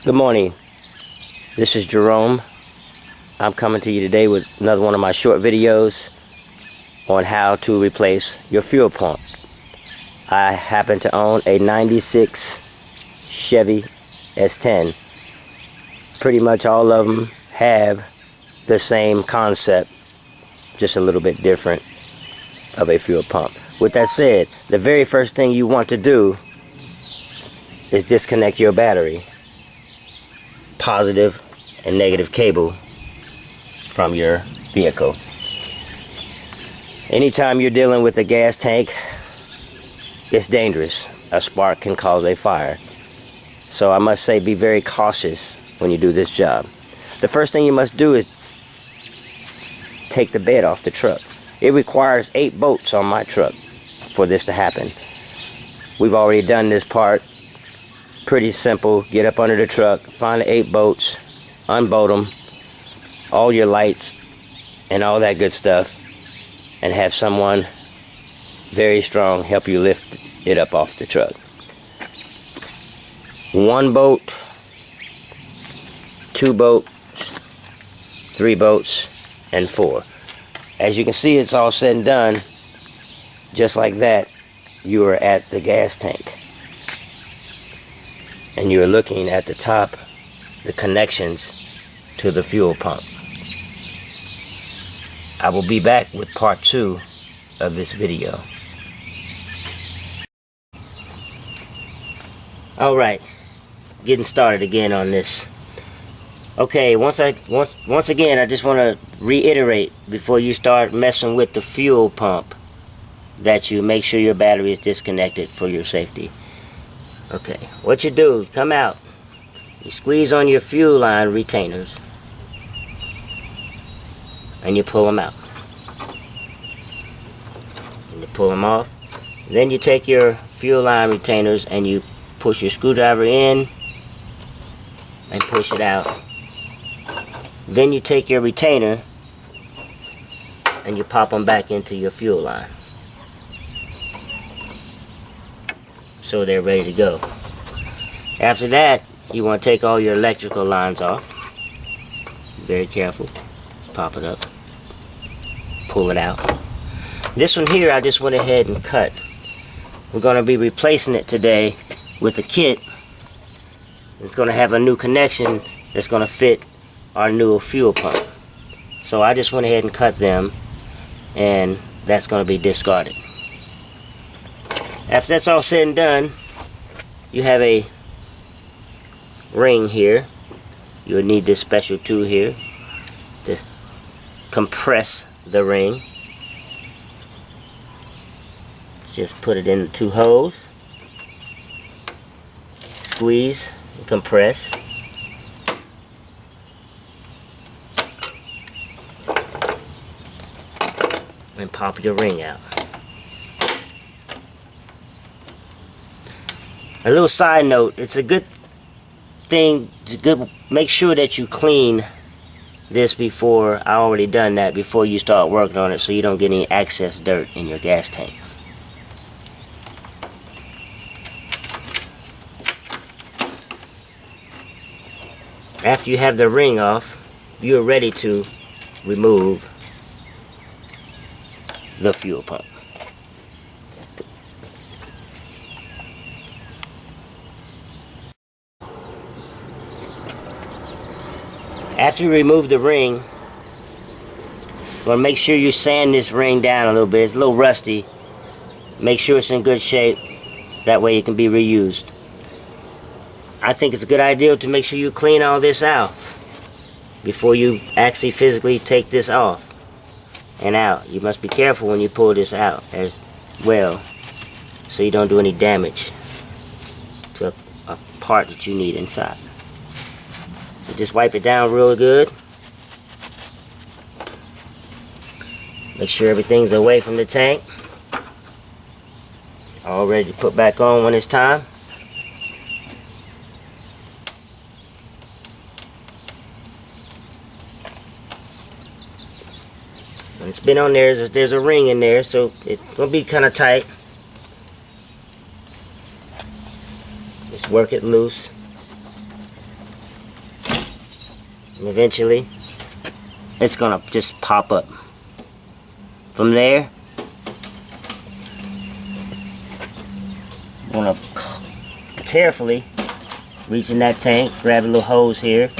Good morning. This is Jerome. I'm coming to you today with another one of my short videos on how to replace your fuel pump. I happen to own a 96 Chevy S10. Pretty much all of them have the same concept, just a little bit different of a fuel pump. With that said, the very first thing you want to do is disconnect your battery, positive and negative cable from your vehicle. Anytime you're dealing with a gas tank, it's dangerous. A spark can cause a fire. So I must say, be very cautious when you do this job. The first thing you must do is take the bed off the truck. It requires 8 bolts on my truck for this to happen. We've already done this part. Pretty simple. Get up under the truck, find the 8 bolts, unbolt them, all your lights and all that good stuff, and have someone very strong help you lift it up off the truck. 1 bolt, 2 bolts, 3 bolts, and 4. As you can see, it's all said and done. Just like that, you are at the gas tank. And you're looking at the top, the connections to the fuel pump. I will be back with part 2 of this video. Alright, getting started again on this. Okay, once again, I just want to reiterate before you start messing with the fuel pump that you make sure your battery is disconnected for your safety. Okay, what you do is come out, you squeeze on your fuel line retainers, and you pull them out. And you pull them off. Then you take your fuel line retainers and you push your screwdriver in and push it out. Then you take your retainer and you pop them back into your fuel line, so they're ready to go. After that, you want to take all your electrical lines off. Very careful. Just pop it up. Pull it out. This one here, I just went ahead and cut. We're going to be replacing it today with a kit. It's going to have a new connection that's going to fit our new fuel pump. So I just went ahead and cut them, and that's going to be discarded. After that's all said and done, you have a ring here. You'll need this special tool here to compress the ring. Just put it in the 2 holes, squeeze and compress. And pop your ring out. A little side note, it's a good thing to make sure that you clean this before. I already done that before you start working on it, so you don't get any excess dirt in your gas tank. After you have the ring off, you're ready to remove the fuel pump. After you remove the ring, you want to make sure you sand this ring down a little bit. It's a little rusty. Make sure it's in good shape. That way it can be reused. I think it's a good idea to make sure you clean all this out before you actually physically take this off and out. You must be careful when you pull this out as well, so you don't do any damage to a part that you need inside. So just wipe it down real good. Make sure everything's away from the tank. All ready to put back on when it's time. When it's been on there, there's a ring in there, so it's going to be kind of tight. Just work it loose. And eventually, it's gonna just pop up. From there, I'm gonna carefully reach in that tank, grab a little hose here.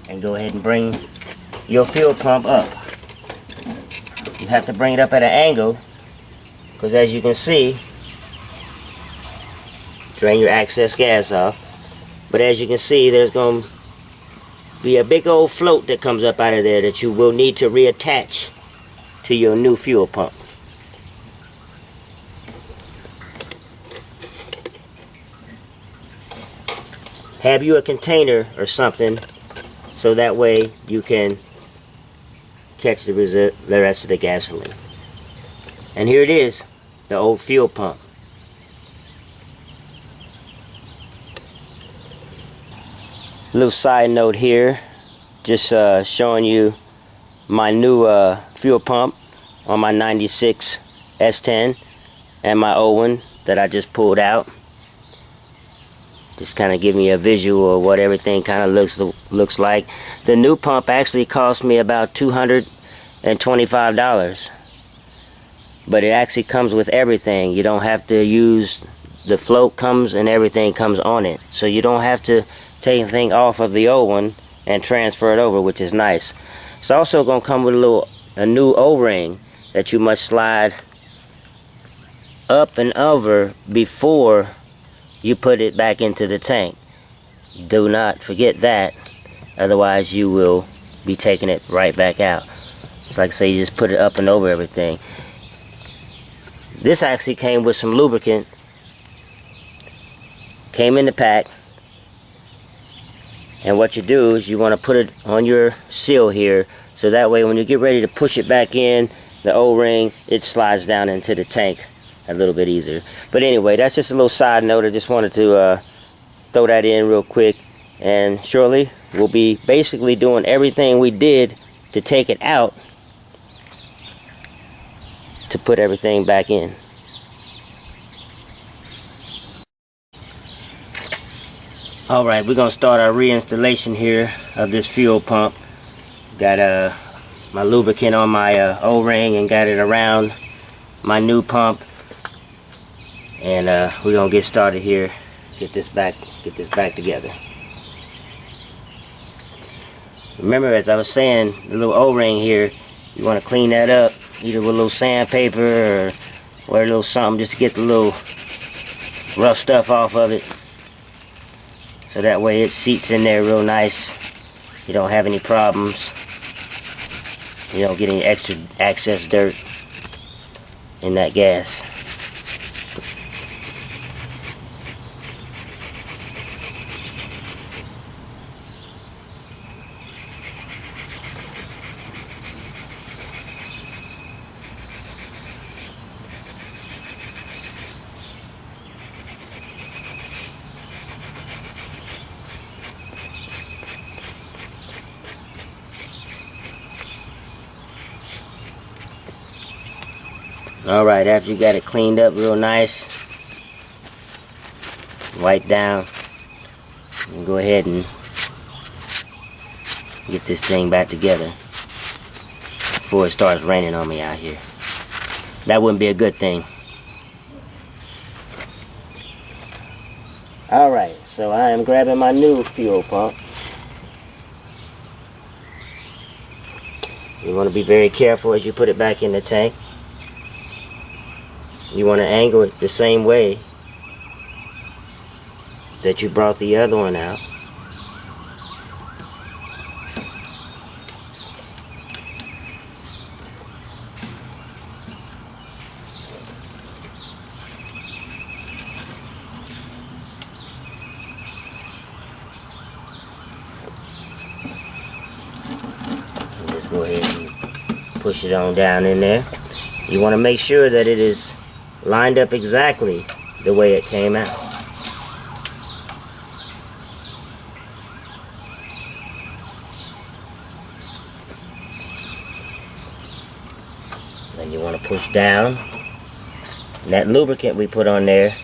And go ahead and bring your fuel pump up. You have to bring it up at an angle, because as you can see, drain your excess gas off. But as you can see, there's going to be a big old float that comes up out of there that you will need to reattach to your new fuel pump. Have you a container or something so that way you can catch the rest of the gasoline. And here it is, the old fuel pump. Little side note here, just showing you my new fuel pump on my 96 S10 and my old one that I just pulled out. Just kind of give me a visual of what everything kind of looks like. The new pump actually cost me about $225, but it actually comes with everything. You don't have to use the float, comes and everything comes on it, so you don't have to take anything off of the old one and transfer it over, which is nice. It's also going to come with a new O-ring that you must slide up and over before you put it back into the tank. Do not forget that, otherwise you will be taking it right back out. It's like I say, you just put it up and over everything. This actually came with some lubricant, came in the pack, and what you do is you want to put it on your seal here, so that way when you get ready to push it back in, the O-ring, it slides down into the tank a little bit easier. But anyway, that's just a little side note. I just wanted to throw that in real quick, and shortly we'll be basically doing everything we did to take it out to put everything back in. Alright, we're going to start our reinstallation here of this fuel pump. Got my lubricant on my O-ring and got it around my new pump. And we're going to get started here. Get this back together. Remember, as I was saying, the little O-ring here, you want to clean that up either with a little sandpaper or a little something just to get the little rough stuff off of it. So that way it seats in there real nice. You don't have any problems. You don't get any extra excess dirt in that gas. Alright, after you got it cleaned up real nice, wipe down, and go ahead and get this thing back together before it starts raining on me out here. That wouldn't be a good thing. Alright, so I am grabbing my new fuel pump. You want to be very careful as you put it back in the tank. You want to angle it the same way that you brought the other one out. Let's go ahead and push it on down in there. You want to make sure that it is lined up exactly the way it came out. And you want to push down. And that lubricant we put on there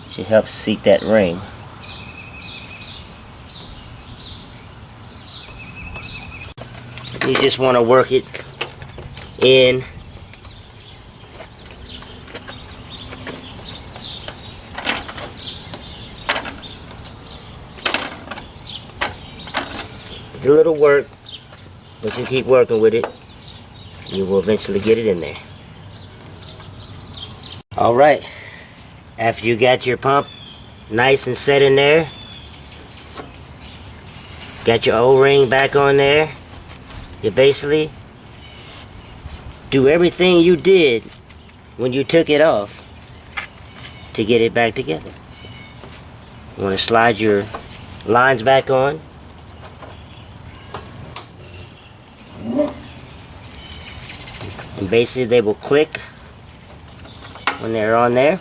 should help seat that ring. You just want to work it in. It's a little work, but you keep working with it, you will eventually get it in there. Alright, after you got your pump nice and set in there, got your O-ring back on there, you basically do everything you did when you took it off to get it back together. You want to slide your lines back on. And basically they will click when they're on there.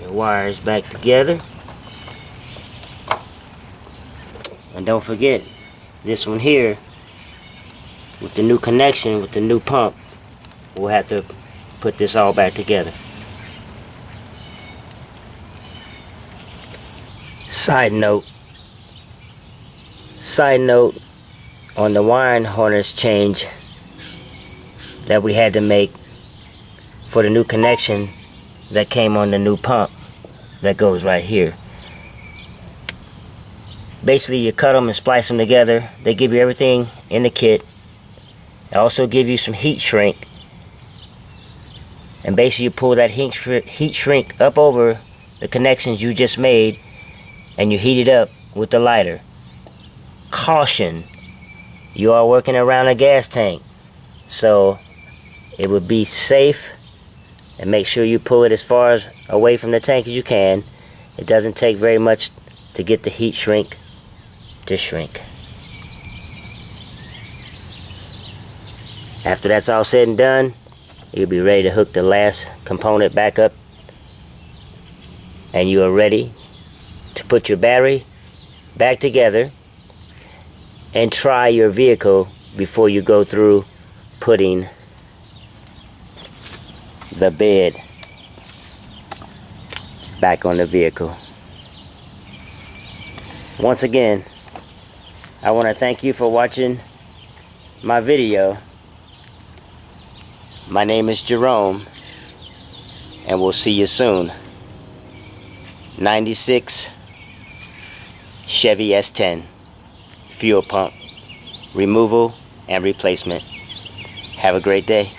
Your wires back together. And don't forget this one here with the new connection with the new pump. We'll have to put this all back together. Side note on the wiring harness change that we had to make for the new connection that came on the new pump that goes right here. Basically you cut them and splice them together. They give you everything in the kit. They also give you some heat shrink, and basically you pull that heat shrink up over the connections you just made and you heat it up with the lighter. Caution, you are working around a gas tank, so it would be safe, and make sure you pull it as far as away from the tank as you can. It doesn't take very much to get the heat shrink to shrink. After that's all said and done, you'll be ready to hook the last component back up, and you are ready to put your battery back together and try your vehicle before you go through putting the bed back on the vehicle. Once again, I want to thank you for watching my video. My name is Jerome, and we'll see you soon. 96 Chevy S10 fuel pump removal and replacement. Have a great day.